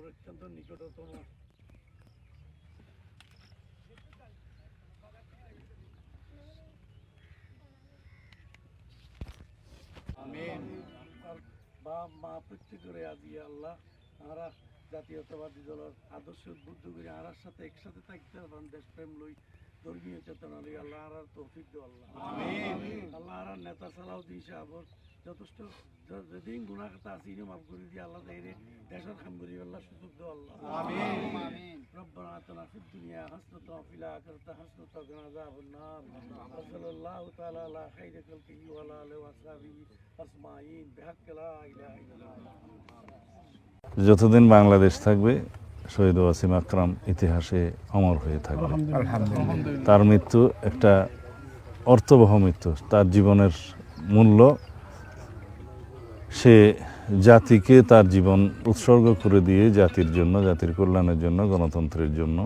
অত্যন্ত নিকটতম মা প্রত্যেকের আজি আল্লাহ আমরা জাতীয়তাবাদী দলের আদর্শ উদ্বুদ্ধ করে আর সাথে একসাথে থাকতে পারেন দেশপ্রেম লই ধর্মীয় চেতনা লই আল্লাহ আর তৌফিক দো আল্লাহ আল্লাহ আর নেতা চালাও দিয়েছে আবার যথেষ্ট যেদিন গুণাহ কথা আছে ইনি মাফ করে দিয়ে আল্লাহ তাইরে দেশের খাম করি আল্লাহ সুযোগ দো আল্লাহ ربنا آتنا في الدنيا حسنة وفي الآخرة حسنة وقنا عذاب النار وصلى الله تعالى على خير خلقه وعلى آله وصحبه أجمعين بحق لا إله إلا الله যতদিন বাংলাদেশ থাকবে শহীদ ওয়াসিম আকরাম ইতিহাসে অমর হয়ে থাকবে তার মৃত্যু একটা অর্থবহ মৃত্যু তার জীবনের মূল্য সে জাতিকে তার জীবন উৎসর্গ করে দিয়ে জাতির জন্য জাতির কল্যাণের জন্য গণতন্ত্রের জন্য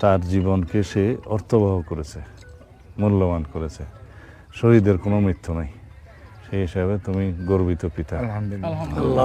তার জীবনকে সে অর্থবহ করেছে মূল্যবান করেছে শহীদের কোনো মৃত্যু নাই সেই হিসাবে তুমি গর্বিত পিতা আলহামদুলিল্লাহ